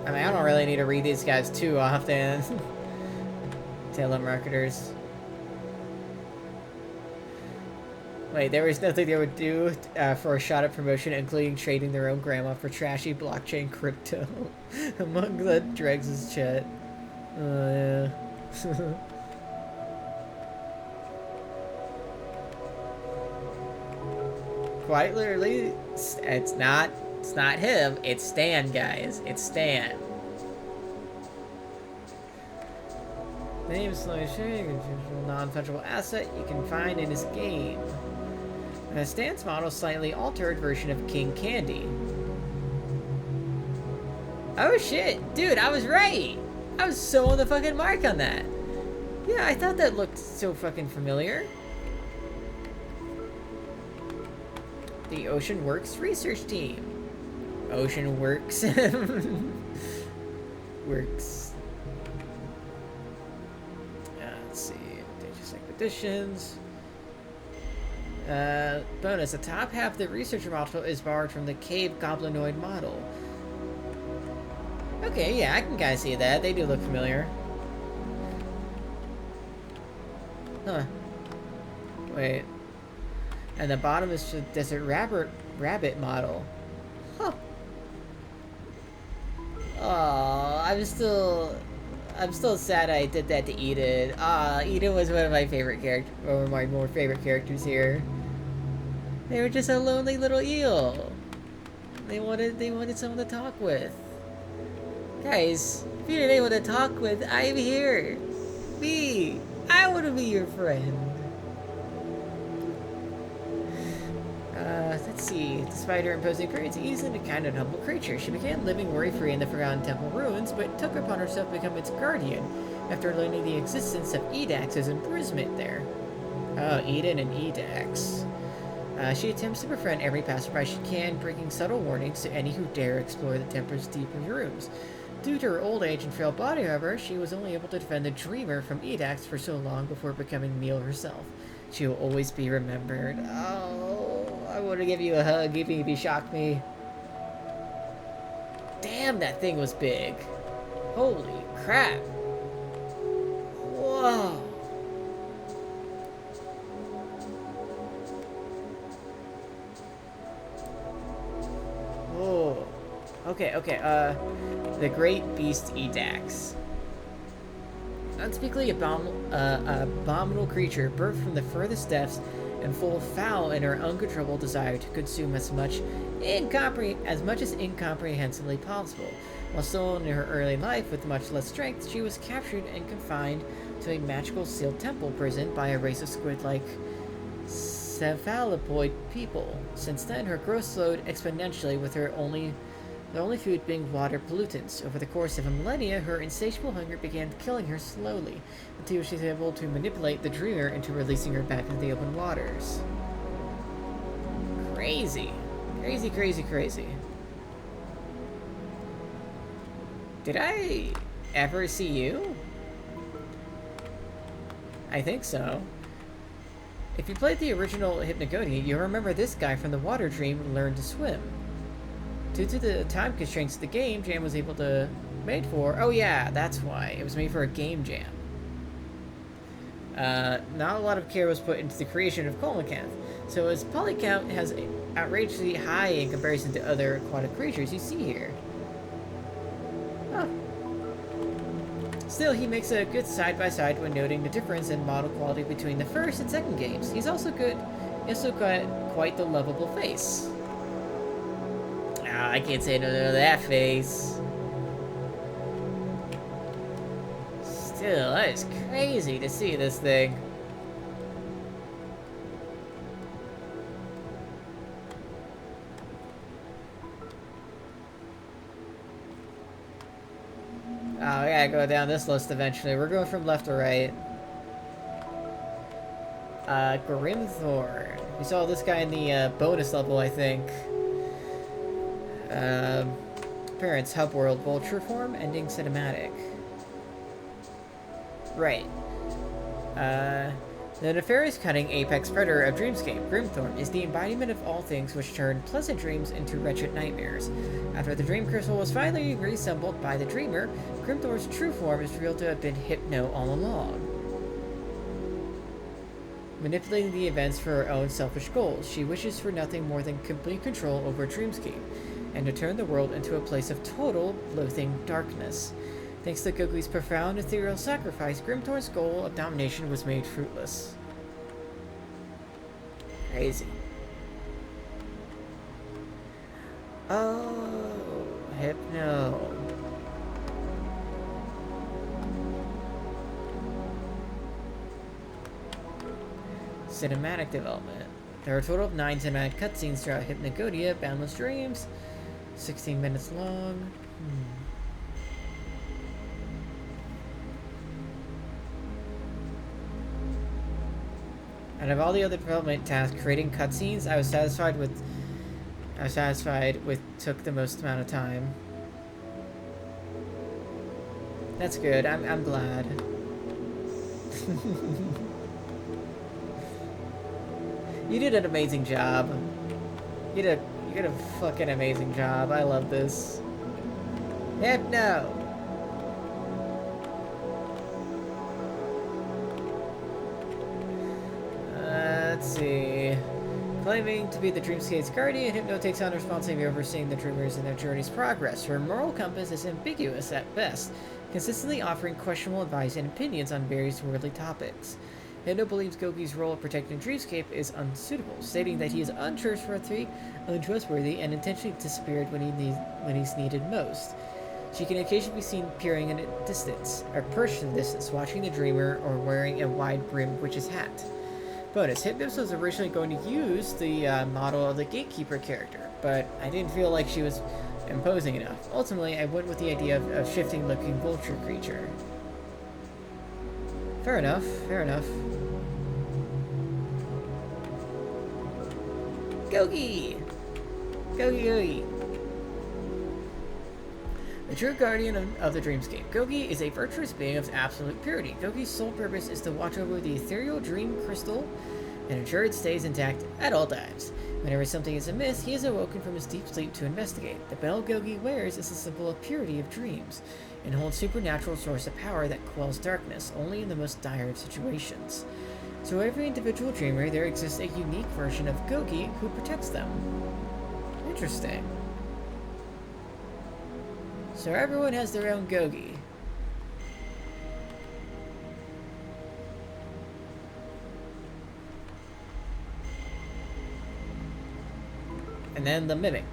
I mean, I don't really need to read these guys too often. Telemarketers. Wait, there was nothing they would do for a shot at promotion, including trading their own grandma for trashy blockchain crypto among the Dregs' chat. Yeah. Quite literally, it's not him, it's Stan, guys. It's Stan. Name solution, a non-fungible asset you can find in this game. Stan's model, slightly altered version of King Candy. Oh shit, dude, I was right. I was so on the fucking mark on that. Yeah, I thought that looked so fucking familiar. The Ocean Works research team. Ocean Works. Works. Let's see. Dangerous expeditions. Bonus. The top half of the researcher model is borrowed from the Cave Goblinoid model. Okay, yeah, I can kind of see that. They do look familiar. Huh. Wait. And the bottom is the Desert Rabbit model. Huh. Oh, I'm still sad I did that to Eden. Eden was one of my favorite characters, one of my more favorite characters here. They were just a lonely little eel. They wanted someone to talk with. Guys, if you're not able to talk with, I'm here. I want to be your friend. That's Let's see. Despite her imposing appearance, Eve is a kind and humble creature. She began living worry-free in the Forgotten Temple ruins, but took upon herself to become its guardian after learning the existence of Edax's imprisonment there. Oh, Eden and Edax. She attempts to befriend every passerby she can, bringing subtle warnings to any who dare explore the temple's deeper rooms. Due to her old age and frail body, however, she was only able to defend the Dreamer from Edax for so long before becoming Meal herself. She will always be remembered. Oh, I want to give you a hug even if you shocked me. Damn, that thing was big. Holy crap. Whoa. Oh. Okay, the Great Beast Edax. Unspeakably abominable creature, birthed from the furthest depths and full of foul in her uncontrollable desire to consume as much as incomprehensibly possible. While still in her early life with much less strength, she was captured and confined to a magical sealed temple prison by a race of squid-like cephalopoid people. Since then, her growth slowed exponentially, with the only food being water pollutants. Over the course of a millennia, her insatiable hunger began killing her slowly, until she was able to manipulate the Dreamer into releasing her back into the open waters. Crazy. Crazy, crazy, crazy. Did I ever see you? I think so. If you played the original Hypnagogia, you'll remember this guy from the Water Dream learned to swim. Due to the time constraints of the game, Jam was able to made for. Oh yeah, that's why. It was made for a game jam. Not a lot of care was put into the creation of Coelacanth, so his poly count has outrageously high in comparison to other aquatic creatures you see here. Huh. Still, he makes a good side-by-side when noting the difference in model quality between the first and second games. He's also got quite the lovable face. I can't say no to that face. Still, that is crazy to see this thing. Oh, we gotta go down this list eventually. We're going from left to right. Grimthorn. We saw this guy in the bonus level, I think. Parents, Hub World, Vulture Form, Ending Cinematic. Right. The nefarious cunning apex predator of Dreamscape, Grimthorn, is the embodiment of all things which turn pleasant dreams into wretched nightmares. After the Dream Crystal was finally reassembled by the Dreamer, Grimthorn's true form is revealed to have been Hypno all along. Manipulating the events for her own selfish goals, she wishes for nothing more than complete control over Dreamscape, and to turn the world into a place of total, loathing darkness. Thanks to Goku's profound ethereal sacrifice, Grimthorn's goal of domination was made fruitless. Crazy. Oh, Hypno. Cinematic development. There are a total of 9 cinematic cutscenes throughout Hypnagogia, Boundless Dreams, 16 minutes long. Out of all the other development tasks, creating cutscenes, I was satisfied with took the most amount of time. That's good. I'm glad. You did an amazing job. You did a fucking amazing job. I love this. Hypno! Let's see. Claiming to be the Dreamscape's guardian, Hypno takes on responsibility of overseeing the Dreamers in their journey's progress. Her moral compass is ambiguous at best, consistently offering questionable advice and opinions on various worldly topics. Hypno believes Goku's role of protecting Dreamscape is unsuitable, stating that he is untrustworthy, and intentionally disappeared when he's needed most. She can occasionally be seen peering in a distance, or perched in the distance, watching the Dreamer or wearing a wide-brimmed witch's hat. Bonus, Hypnos was originally going to use the model of the Gatekeeper character, but I didn't feel like she was imposing enough. Ultimately, I went with the idea of a shifting-looking vulture creature. Fair enough, fair enough. Gogi! Gogi Gogi! The true guardian of the dreamscape. Gogi is a virtuous being of absolute purity. Gogi's sole purpose is to watch over the ethereal dream crystal and ensure it stays intact at all times. Whenever something is amiss, he is awoken from his deep sleep to investigate. The bell Gogi wears is a symbol of purity of dreams, and holds supernatural source of power that quells darkness, only in the most dire of situations. So every individual dreamer, there exists a unique version of Gogi who protects them. Interesting. So everyone has their own Gogi. And then the Mimic.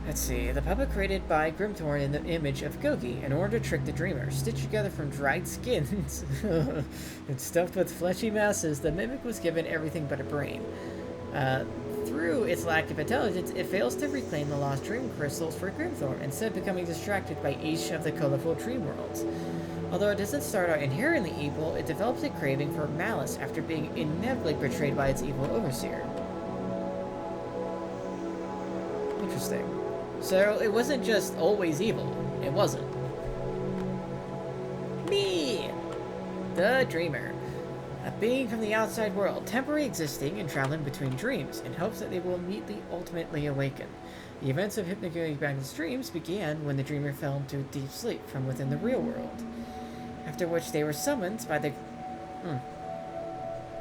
Let's see. The puppet created by Grimthorn in the image of Gogi in order to trick the dreamer. Stitched together from dried skins and stuffed with fleshy masses, the Mimic was given everything but a brain. Through its lack of intelligence, it fails to reclaim the lost dream crystals for Grimthorn, instead becoming distracted by each of the colorful dream worlds. Although it doesn't start out inherently evil, it develops a craving for malice after being inevitably betrayed by its evil overseer. Interesting. So it wasn't just always evil. It wasn't. Me! The Dreamer. A being from the outside world, temporarily existing and traveling between dreams, in hopes that they will ultimately awaken. The events of Hypnagogia Back's dreams began when the dreamer fell into deep sleep from within the real world. After which they were summoned by the...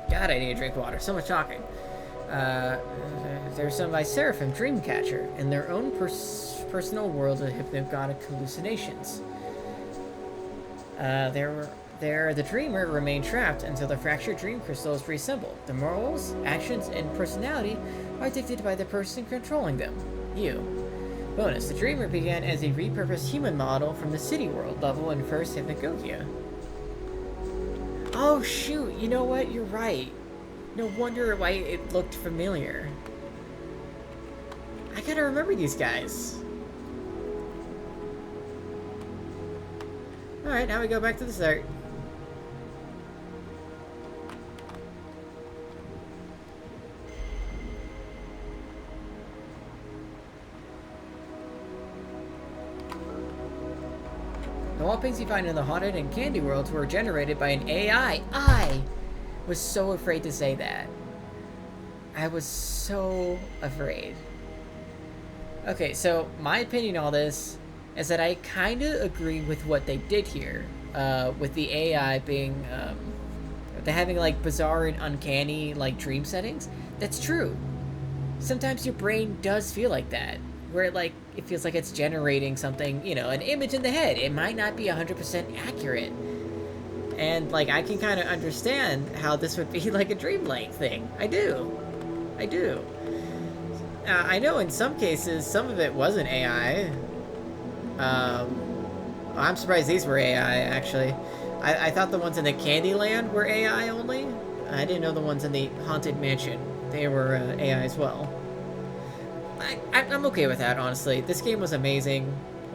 God, I need to drink water. So much talking. They were summoned by Seraphim Dreamcatcher in their own personal world of hypnagogic hallucinations. The dreamer remained trapped until the fractured dream crystal is reassembled. The morals, actions, and personality are dictated by the person controlling them. You. Bonus, the dreamer began as a repurposed human model from the city world level in first Hypnagogia. Oh shoot, you know what? You're right. No wonder why it looked familiar. I gotta remember these guys. Alright, now we go back to the start. The wallpings you find in the haunted and candy worlds were generated by an AI. I was so afraid to say that. I was so afraid. Okay, so my opinion on this is that I kind of agree with what they did here, with the AI being, having like bizarre and uncanny like dream settings. That's true. Sometimes your brain does feel like that, where it feels like it's generating something, you know, an image in the head. It might not be 100% accurate. And, like, I can kind of understand how this would be, like, a dreamlike thing. I do. I do. I know in some cases, some of it wasn't AI. I'm surprised these were AI, actually. I thought the ones in the Candyland were AI only. I didn't know the ones in the Haunted Mansion. They were AI as well. I'm okay with that, honestly. This game was amazing,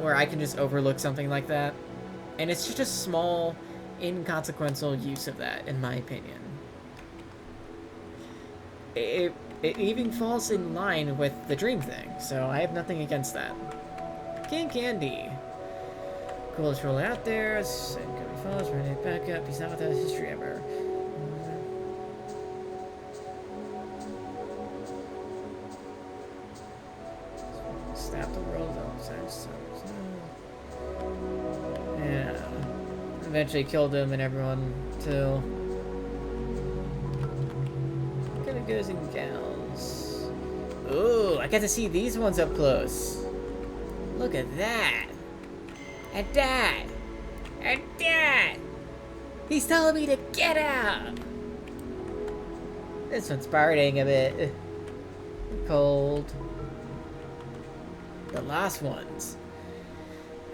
where I can just overlook something like that. And it's just a small, inconsequential use of that, in my opinion. It even falls in line with the dream thing, so I have nothing against that. King Candy. Coolest roller out there. Send Cody Falls, run it back up. He's not without history ever. Snap the world outside. Yeah. Eventually killed him and everyone too. Look at the goes and gals. Ooh, I got to see these ones up close. Look at that. And that. And that. He's telling me to get out. This one's partying a bit. Cold. The last ones.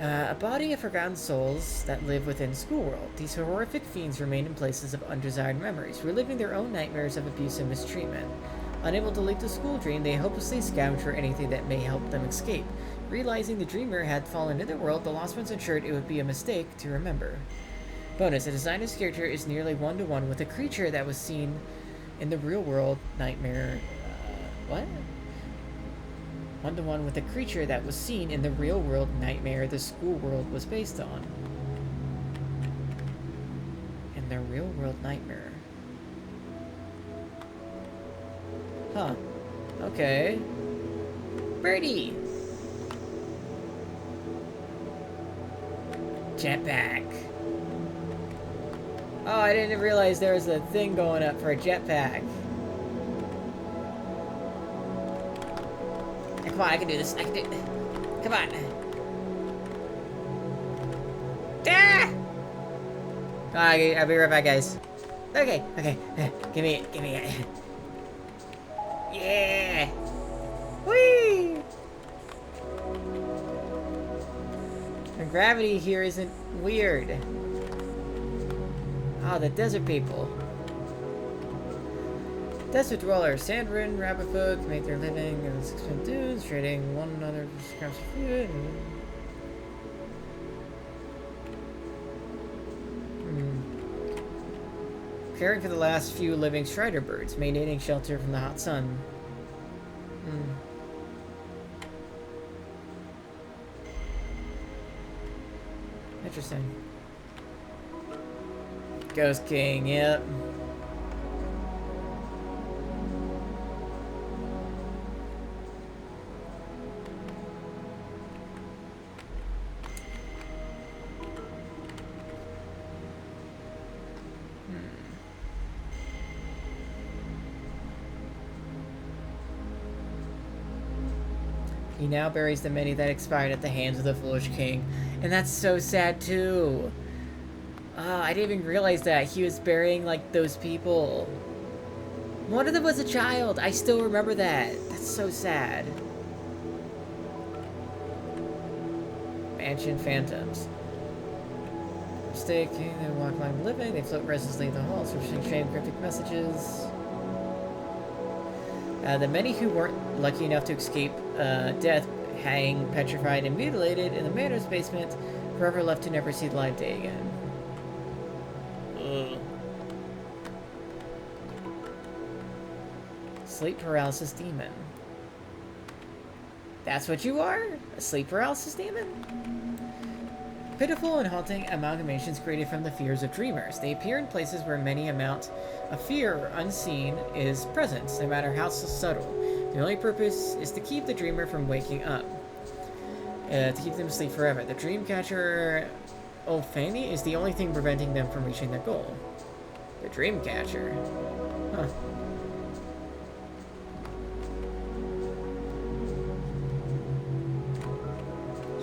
A body of forgotten souls that live within Schoolworld. These horrific fiends remain in places of undesired memories, reliving their own nightmares of abuse and mistreatment. Unable to leave the school dream, they hopelessly scavenge for anything that may help them escape. Realizing the dreamer had fallen into the world, the lost ones ensured it would be a mistake to remember. Bonus: the designer's character is nearly one-to-one with a creature that was seen in the real world nightmare. What? One-to-one with a creature that was seen in the real world nightmare the school world was based on. In the real world nightmare. Huh. Okay. Birdie! Jetpack. Oh, I didn't realize there was a thing going up for a jetpack. Come on, I can do this. I can do it. Come on. Ah! Oh, I'll be right back, guys. Okay. Give me it. Yeah! Whee! The gravity here isn't weird. Oh, the desert people. Desert dwellers, sand-ridden rabbit folk, make their living in the 6-foot dunes, trading one another for scraps of food. Caring for the last few living strider birds, maintaining shelter from the hot sun. Interesting. Ghost King, yep. He now buries the many that expired at the hands of the foolish king. And that's so sad, too. I didn't even realize that. He was burying, like, those people. One of them was a child. I still remember that. That's so sad. Mansion Phantoms. Stay king, they walk like living. They float restlessly in the halls, searching shame cryptic messages. The many who weren't lucky enough to escape death hang petrified and mutilated in the manor's basement, forever left to never see the light of day again. Ugh. Sleep paralysis demon. That's what you are? A sleep paralysis demon? Pitiful and haunting amalgamations created from the fears of dreamers. They appear in places where many amount of fear or unseen is present, no matter how subtle. The only purpose is to keep the dreamer from waking up. To keep them asleep forever. The dream catcher Olfani is the only thing preventing them from reaching their goal. The dream catcher. Huh.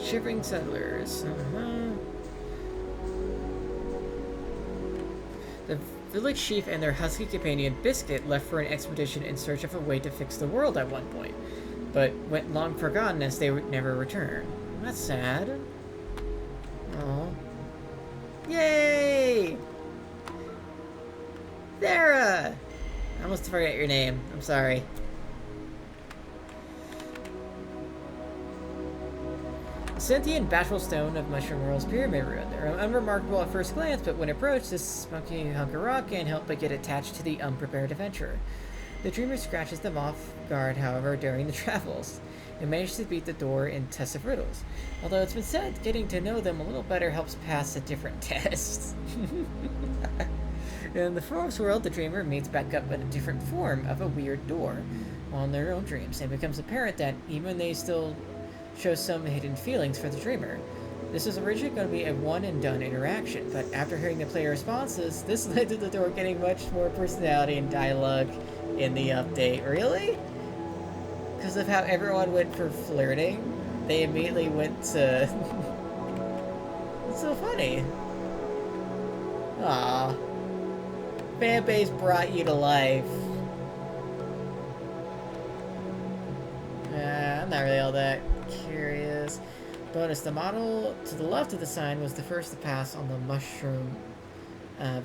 Shivering settlers. The village chief and their husky companion Biscuit left for an expedition in search of a way to fix the world at one point, but went long forgotten as they would never return. That's sad. Oh. Yay! Sarah! I almost forgot your name. I'm sorry. Sentient bashful stone of Mushroom World's pyramid ruin. They're unremarkable at first glance, but when approached, this spunky hunk of rock can't help but get attached to the unprepared adventurer. The dreamer scratches them off guard, however, during the travels, and manages to beat the door in tests of riddles. Although it's been said, getting to know them a little better helps pass a different test. In the forest world, the dreamer meets back up in a different form of a weird door, while in their own dreams, and it becomes apparent that even they still show some hidden feelings for the dreamer. This was originally going to be a one-and-done interaction, but after hearing the player responses, this led to the door getting much more personality and dialogue in the update. Really? Because of how everyone went for flirting, they immediately went to... It's so funny. Aww. Fanbase brought you to life. I'm not really all that curious. Bonus, the model to the left of the sign was the first to pass on the mushroom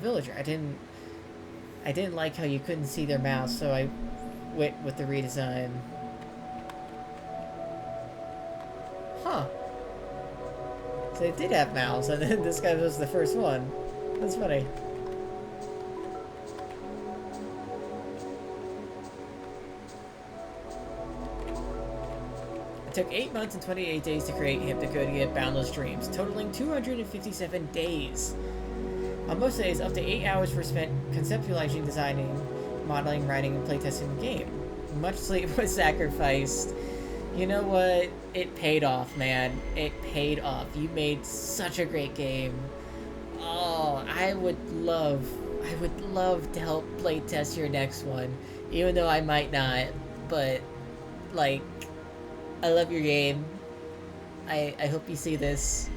villager. I didn't like how you couldn't see their mouths, so I went with the redesign. Huh. So they did have mouths, and then this guy was the first one. That's funny. It took 8 months and 28 days to create Hypnagogia Boundless Dreams, totaling 257 days. On most days, up to 8 hours were spent conceptualizing, designing, modeling, writing, and playtesting the game. Much sleep was sacrificed. You know what? It paid off, man. It paid off. You made such a great game. Oh, I would love to help playtest your next one. Even though I might not. But, like, I love your game. I hope you see this.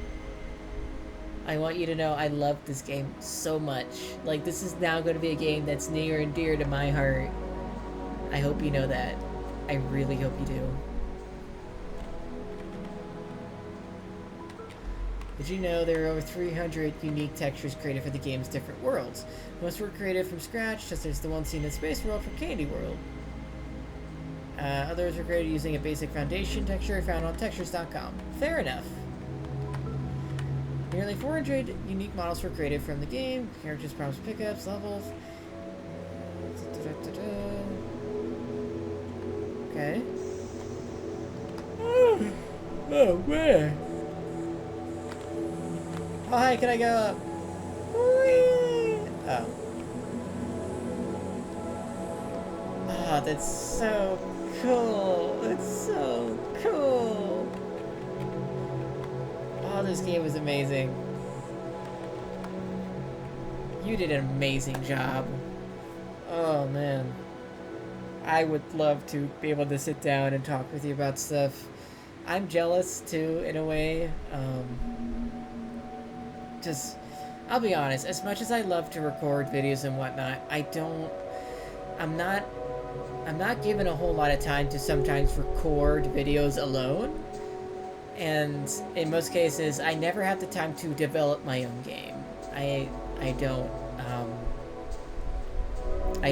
I want you to know I love this game so much. Like, this is now going to be a game that's near and dear to my heart. I hope you know that. I really hope you do. Did you know there are over 300 unique textures created for the game's different worlds? Most were created from scratch, just as the one seen in Space World from Candy World. Others were created using a basic foundation texture found on textures.com. Fair enough. Nearly 400 unique models were created from the game. Characters, prompts, pickups, levels. Okay. Oh, where? How high can I go up? Whee! Oh. Oh, that's so cool. That's so cool. Oh, this game was amazing. You did an amazing job. Oh, man. I would love to be able to sit down and talk with you about stuff. I'm jealous, too, in a way. Just, I'll be honest, as much as I love to record videos and whatnot, I'm not given a whole lot of time to sometimes record videos alone. And in most cases, I never have the time to develop my own game. I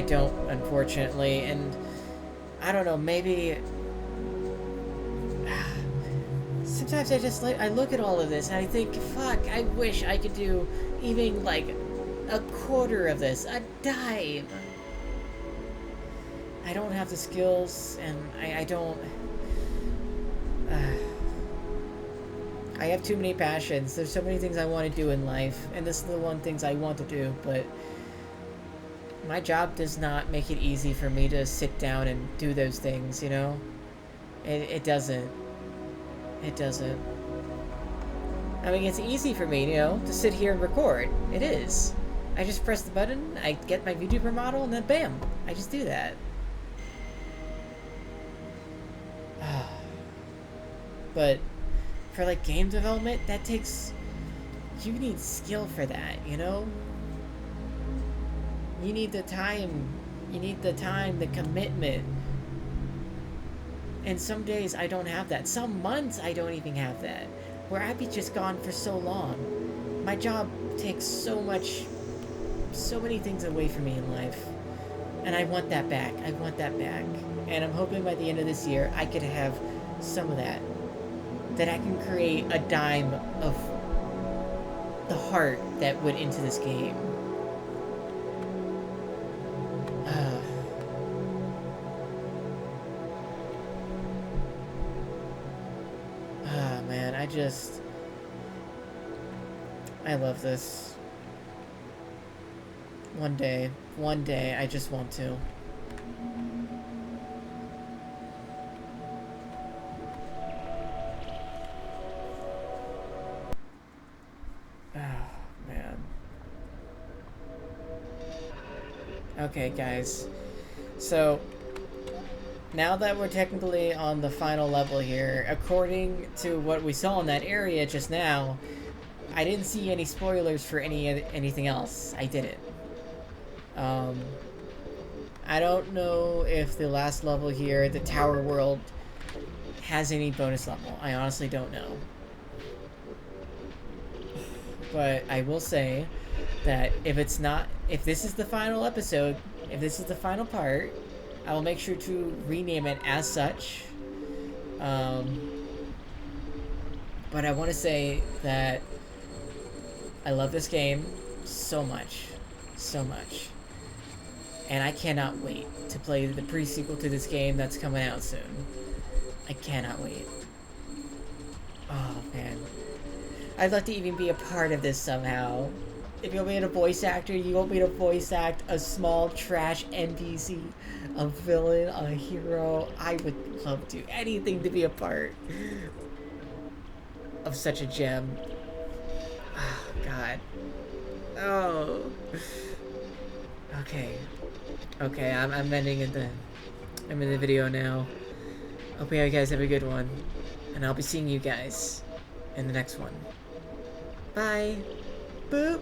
don't, unfortunately, and I don't know, maybe sometimes I look at all of this and I think, fuck, I wish I could do even like a quarter of this, a dime. I don't have the skills, and I don't. I have too many passions. There's so many things I want to do in life, and this is the one things I want to do, but my job does not make it easy for me to sit down and do those things, you know? It doesn't. It doesn't. I mean, it's easy for me, you know, to sit here and record. It is. I just press the button, I get my VTuber model, and then bam! I just do that. But for like game development, that takes, you need skill for that, you know? You need the time, the commitment. And some days I don't have that. Some months I don't even have that. Where I'd be just gone for so long. My job takes so many things away from me in life. And I want that back. I want that back. And I'm hoping by the end of this year I could have some of that. That I can create a dime of the heart that went into this game. Man, I love this. One day, I just want to. Okay, guys. So, now that we're technically on the final level here, according to what we saw in that area just now, I didn't see any spoilers for anything else. I didn't. I don't know if the last level here, the Tower World, has any bonus level. I honestly don't know. But I will say that if this is the final episode, if this is the final part, I will make sure to rename it as such. But I want to say that I love this game so much. So much. And I cannot wait to play the pre-sequel to this game that's coming out soon. I cannot wait. Oh, man. I'd like to even be a part of this somehow. If you want me to voice actor, you want me to voice act a small trash NPC, a villain, a hero. I would love to. Anything to be a part of such a gem. Oh, God. Oh. Okay. Okay, I'm ending I'm in the video now. Hope you guys have a good one. And I'll be seeing you guys in the next one. Bye. Boop.